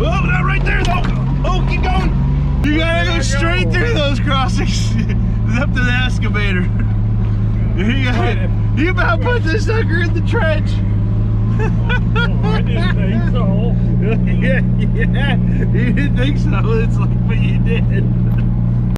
Oh, not right there though. Oh, keep going. You gotta go straight through those crossings. Up to the excavator. You about put this sucker in the trench. I didn't think so. Yeah, you didn't think so. It's like, but you did.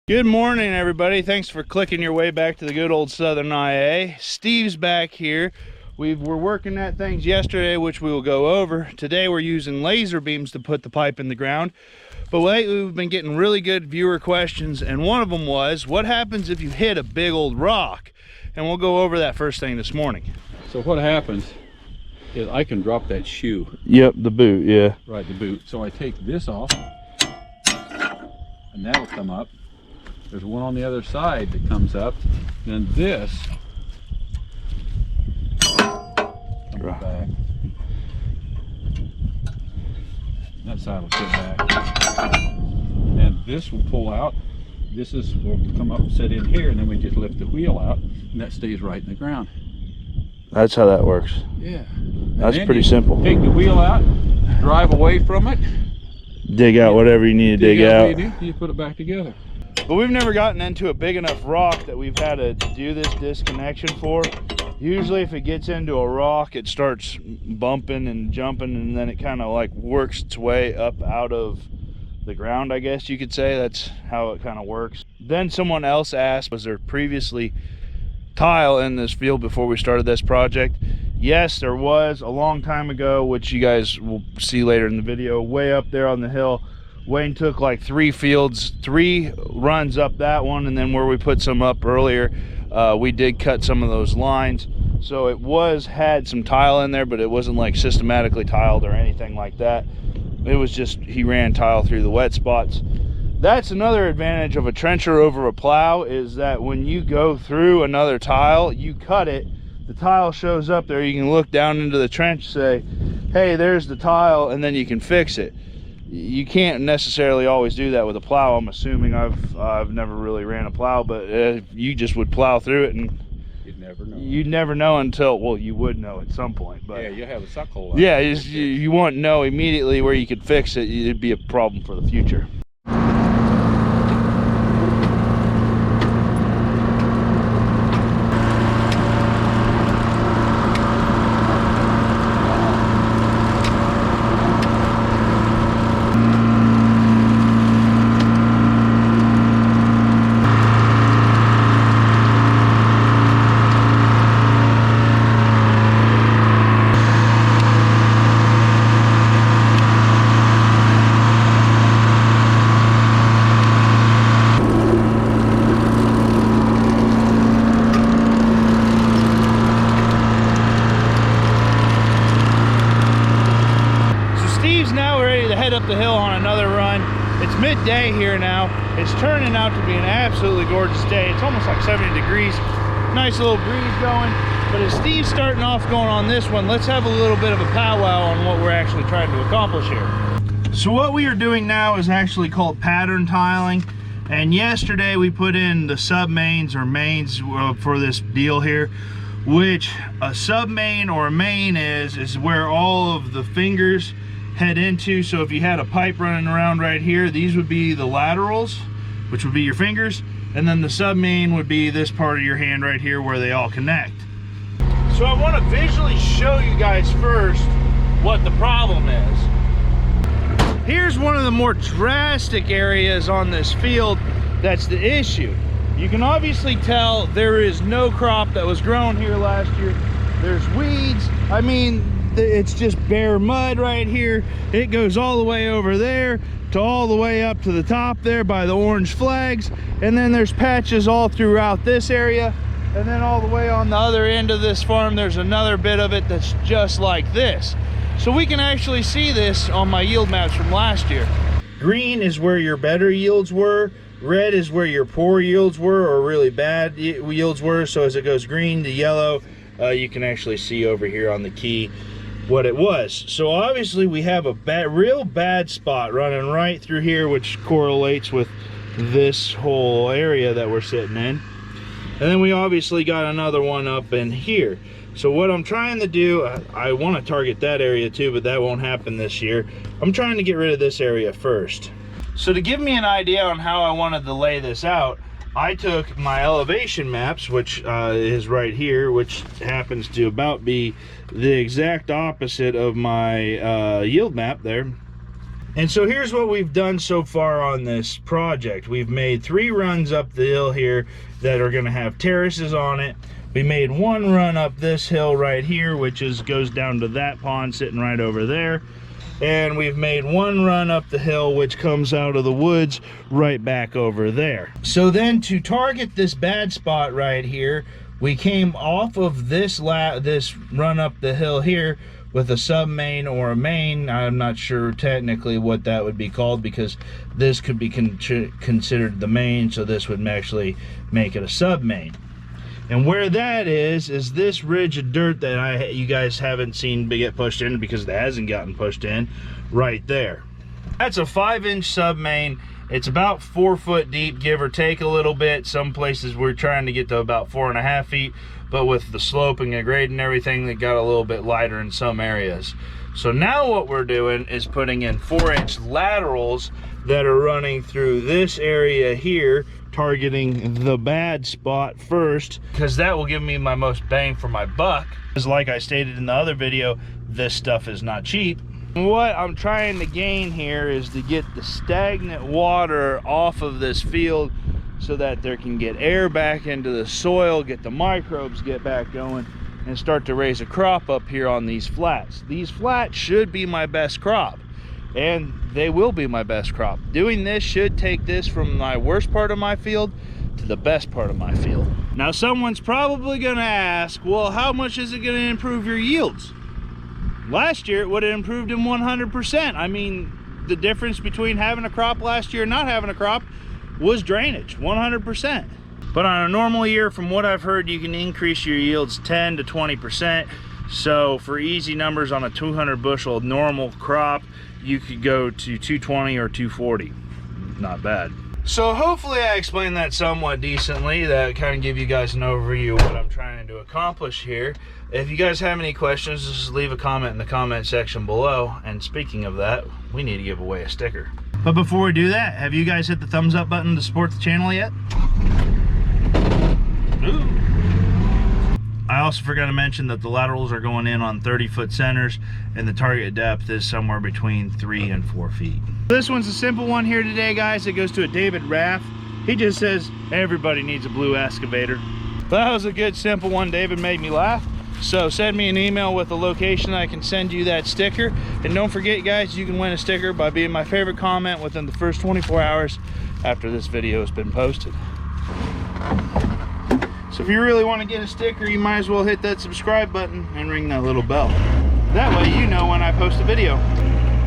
Good morning, everybody. Thanks for clicking your way back to the good old Southern IA. Steve's back here. We're working at things yesterday, which we will go over. Today we're using laser beams to put the pipe in the ground. But lately we've been getting really good viewer questions, and one of them was, what happens if you hit a big old rock? And we'll go over that first thing this morning. So what happens is I can drop that shoe. Yep, the boot, yeah. Right, the boot. So I take this off, and that'll come up. There's one on the other side that comes up. Then this comes back. That side will sit back. And this will pull out. This will come up and sit in here, and then we just lift the wheel out, and that stays right in the ground. That's how that works. Yeah. That's pretty simple. Take the wheel out, drive away from it. Dig out whatever you need to dig out. You put it back together. But we've never gotten into a big enough rock that we've had to do this disconnection for. Usually if it gets into a rock, it starts bumping and jumping, and then it kind of like works its way up out of the ground, I guess you could say. That's how it kind of works. Then someone else asked, was there previously tile in this field before we started this project? Yes, there was a long time ago, which you guys will see later in the video. Way up there on the hill, Wayne took like 3 runs up that one, and then where we put some up earlier, we did cut some of those lines. So it had some tile in there, but it wasn't like systematically tiled or anything like that. It was just, he ran tile through the wet spots. That's another advantage of a trencher over a plow, is that when you go through another tile, you cut it, the tile shows up there, you can look down into the trench, say, hey, there's the tile, and then you can fix it. You can't necessarily always do that with a plow. I'm assuming, I've never really ran a plow, but you just would plow through it, and You'd never know. You'd never know until, well, you would know at some point. But yeah, you have a suck hole. Yeah, you won't know immediately where you could fix it. It'd be a problem for the future. Up the hill on another run. It's midday here now. It's turning out to be an absolutely gorgeous day. It's almost like 70 degrees. Nice little breeze going. But as Steve's starting off going on this one, let's have a little bit of a powwow on what we're actually trying to accomplish here. So what we are doing now is actually called pattern tiling. And yesterday we put in the sub mains or mains for this deal here, which a sub main or a main is where all of the fingers head into. So if you had a pipe running around right here, these would be the laterals, which would be your fingers, and then the sub main would be this part of your hand right here where they all connect. So I want to visually show you guys first what the problem is. Here's one of the more drastic areas on this field that's the issue. You can obviously tell there is no crop that was grown here last year. There's weeds. I mean, it's just bare mud right here. It goes all the way over there to all the way up to the top there by the orange flags, and then there's patches all throughout this area, and then all the way on the other end of this farm there's another bit of it that's just like this. So we can actually see this on my yield maps from last year. Green is where your better yields were, red is where your poor yields were or really bad yields were. So as it goes green to yellow, you can actually see over here on the key what it was. So obviously we have a real bad spot running right through here, which correlates with this whole area that we're sitting in. And then we obviously got another one up in here. So what I'm trying to do, I want to target that area too, but that won't happen this year. I'm trying to get rid of this area first. So to give me an idea on how I wanted to lay this out, I took my elevation maps, which is right here, which happens to about be the exact opposite of my yield map there. And so here's what we've done so far on this project. We've made 3 runs up the hill here that are going to have terraces on it. We made 1 run up this hill right here, which goes down to that pond sitting right over there. And we've made 1 run up the hill, which comes out of the woods right back over there. So then to target this bad spot right here, we came off of this run up the hill here with a sub main or a main. I'm not sure technically what that would be called, because this could be considered the main, so this would actually make it a sub main. And where that is this ridge of dirt that you guys haven't seen get pushed in, because it hasn't gotten pushed in, right there. That's a 5-inch sub main. It's about 4 foot deep, give or take a little bit. Some places we're trying to get to about 4.5 feet, but with the sloping and grade and everything, they got a little bit lighter in some areas. So now what we're doing is putting in 4-inch laterals that are running through this area here, targeting the bad spot first, because that will give me my most bang for my buck. Because like I stated in the other video, this stuff is not cheap. What I'm trying to gain here is to get the stagnant water off of this field so that there can get air back into the soil, get the microbes get back going, and start to raise a crop up here on these flats. These flats should be my best crop, and they will be my best crop. Doing this should take this from my worst part of my field to the best part of my field. Now someone's probably gonna ask, well, how much is it gonna improve your yields? Last year it would have improved them 100%. I mean, the difference between having a crop last year and not having a crop was drainage, 100%. But on a normal year, from what I've heard, you can increase your yields 10 to 20%. So for easy numbers on a 200 bushel normal crop, you could go to 220 or 240. Not bad. So hopefully I explained that somewhat decently. That kind of give you guys an overview of what I'm trying to accomplish here. If you guys have any questions, just leave a comment in the comment section below. And speaking of that, we need to give away a sticker. But before we do that, have you guys hit the thumbs up button to support the channel yet? Ooh. I also forgot to mention that the laterals are going in on 30-foot centers, and the target depth is somewhere between 3 and 4 feet. This one's a simple one here today, guys. It goes to a David Raff. He just says everybody needs a blue excavator. But that was a good simple one. David made me laugh. So send me an email with a location, I can send you that sticker. And don't forget, guys, you can win a sticker by being my favorite comment within the first 24 hours after this video has been posted. So if you really want to get a sticker, you might as well hit that subscribe button and ring that little bell. That way you know when I post a video.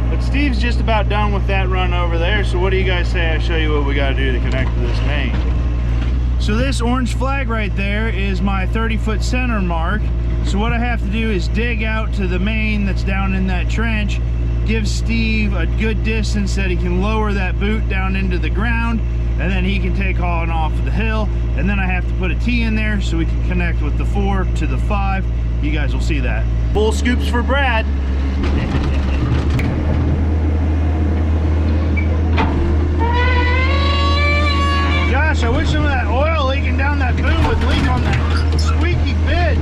But Steve's just about done with that run over there, so what do you guys say I show you what we got to do to connect to this main? So this orange flag right there is my 30-foot center mark. So what I have to do is dig out to the main that's down in that trench, give Steve a good distance that he can lower that boot down into the ground, and then he can take on off the hill. And then I have to put a T in there so we can connect with the 4 to the 5. You guys will see that. Full scoops for Brad. Gosh, I wish some of that oil leaking down that boom would leak on that squeaky bed.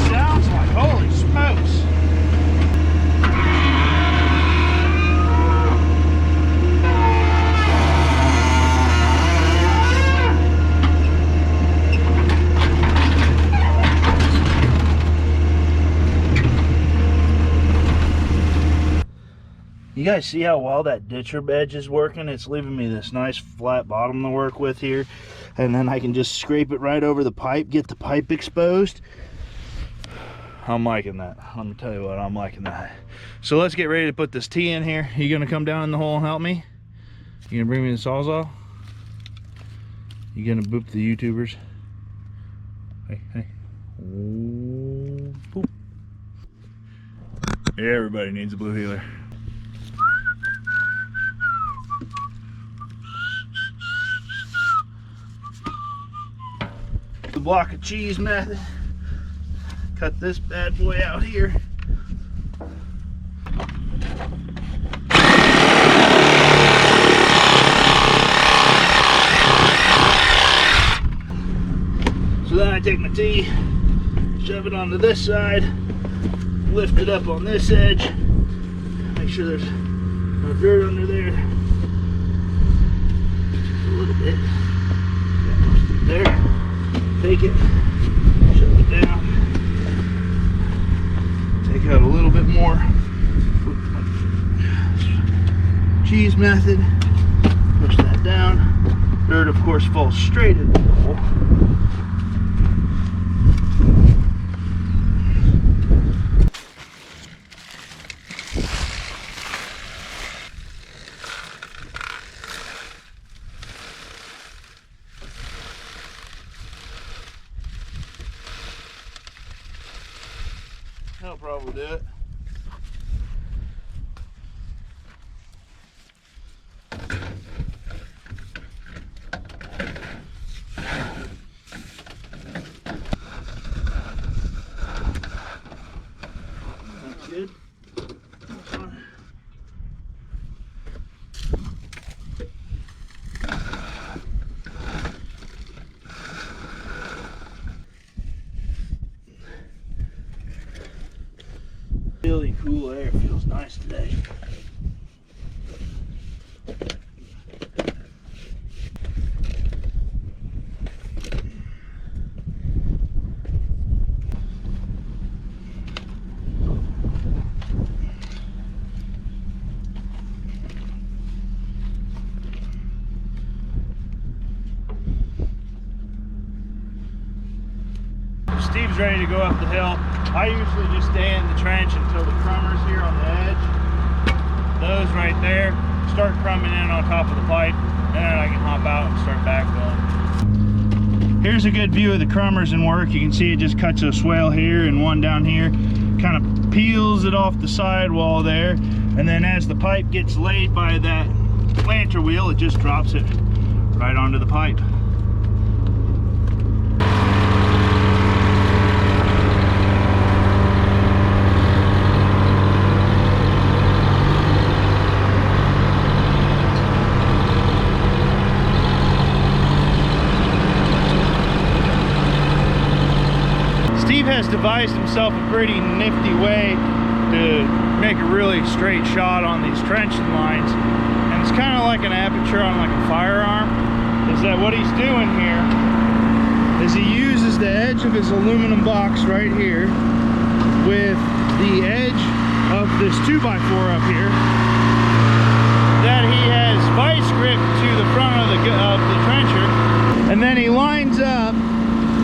Sounds like, holy smokes. You guys see how well that ditcher edge is working? It's leaving me this nice flat bottom to work with here. And then I can just scrape it right over the pipe, get the pipe exposed. I'm liking that. Let me tell you what, I'm liking that. So let's get ready to put this T in here. You gonna come down in the hole and help me? You gonna bring me the Sawzall? You gonna boop the YouTubers? Hey, hey. Ooh, boop. Yeah, everybody needs a blue heeler. The block of cheese method. Cut this bad boy out here. So then I take my tee, shove it onto this side, lift it up on this edge, make sure there's no dirt under there. A little bit. There. Take it, shove it down. Take out a little bit more. Cheese method. Push that down. Dirt, of course, falls straight into the hole. That'll probably do it. That's good. Really cool air, feels nice today. Steve's ready to go up the hill. I usually just stay in the trench until the crummer's here on the edge. Those right there start crumbing in on top of the pipe, and then I can hop out and start backfilling. Here's a good view of the crummers in work. You can see it just cuts a swale here and one down here. Kind of peels it off the sidewall there, and then as the pipe gets laid by that planter wheel, it just drops it right onto the pipe. Steve has devised himself a pretty nifty way to make a really straight shot on these trenching lines, and it's kind of like an aperture on like a firearm. Is that what he's doing here is he uses the edge of his aluminum box right here with the edge of this 2x4 up here that he has vice gripped to the front of the trencher, and then he lines up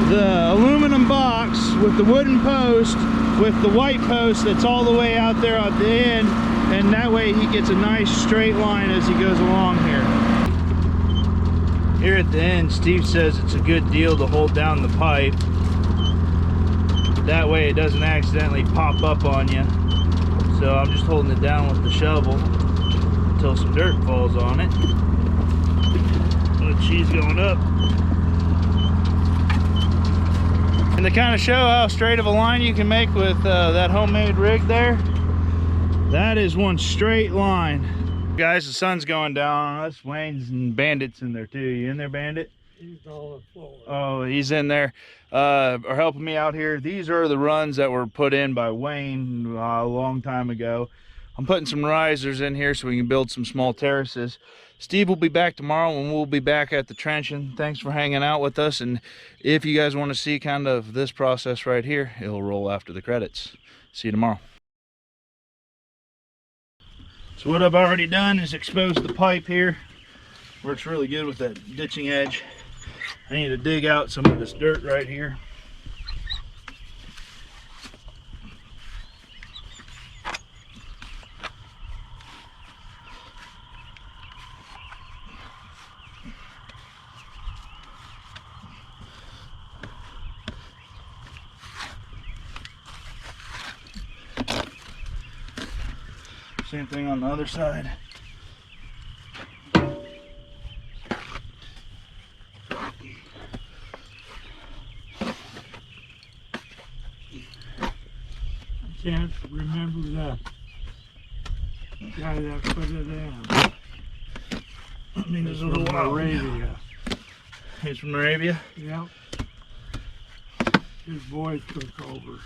the aluminum box with the wooden post with the white post that's all the way out there at the end, and that way he gets a nice straight line as he goes along here. Here at the end, Steve says it's a good deal to hold down the pipe. That way it doesn't accidentally pop up on you. So I'm just holding it down with the shovel until some dirt falls on it. But she's going up. And to kind of show how straight of a line you can make with that homemade rig there, that is one straight line. Guys, the sun's going down. That's Wayne's and Bandit's in there too. You in there, Bandit? He's on the floor. Oh, he's in there. Are helping me out here. These are the runs that were put in by Wayne a long time ago. I'm putting some risers in here so we can build some small terraces. Steve will be back tomorrow and we'll be back at the trenching. Thanks for hanging out with us. And if you guys want to see kind of this process right here, it'll roll after the credits. See you tomorrow. So what I've already done is expose the pipe here. Works really good with that ditching edge. I need to dig out some of this dirt right here. Same thing on the other side. I can't remember the guy that put it in. I mean, this was From a while ago. Arabia. He's from Arabia? Yep. His boy took over.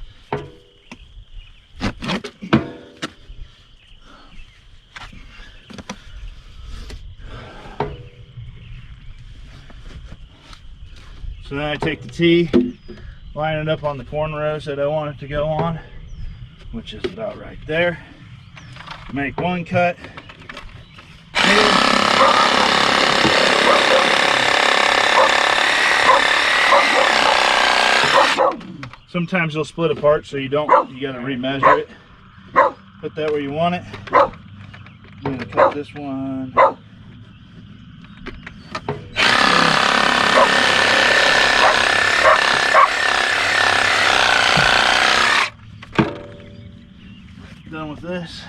So then I take the tee, line it up on the corn rows that I want it to go on, which is about right there. Make one cut. Sometimes they'll split apart, so you gotta remeasure it. Put that where you want it. I'm gonna cut this one. Done with this.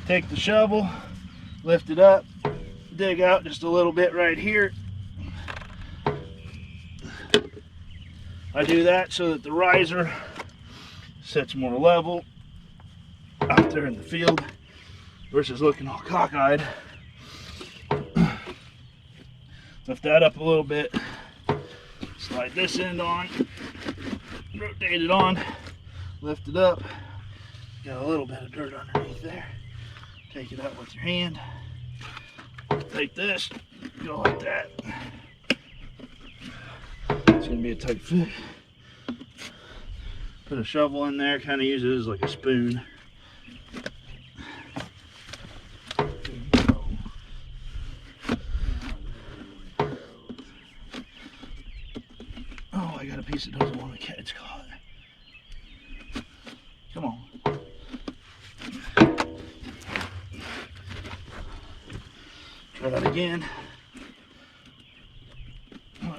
Take the shovel, lift it up, dig out just a little bit right here. I do that so that the riser sits more level out there in the field versus looking all cockeyed. Lift that up a little bit, slide this end on, rotate it on, lift it up. Got a little bit of dirt underneath there. Take it out with your hand. Take this, go like that. It's gonna be a tight fit. Put a shovel in there, kind of use it as like a spoon. Oh, I got a piece that doesn't want to catch caught. Come on. Try that again.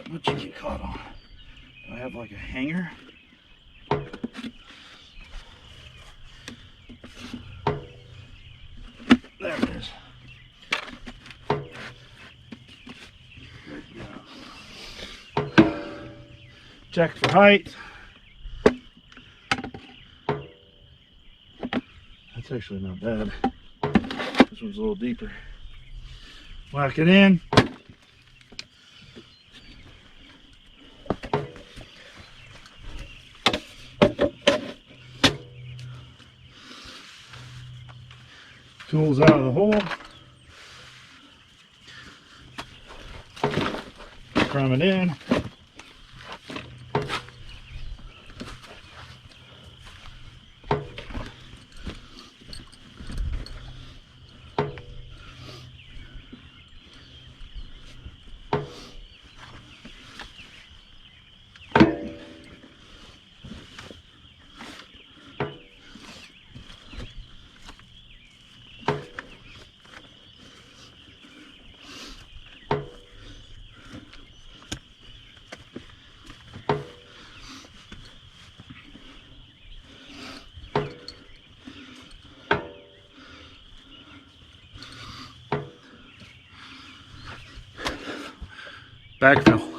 What you get caught on? Do I have like a hanger? There it is. Check for height. That's actually not bad. This one's a little deeper. Whack it in. Tools out of the hole. Cram it in. Backfill.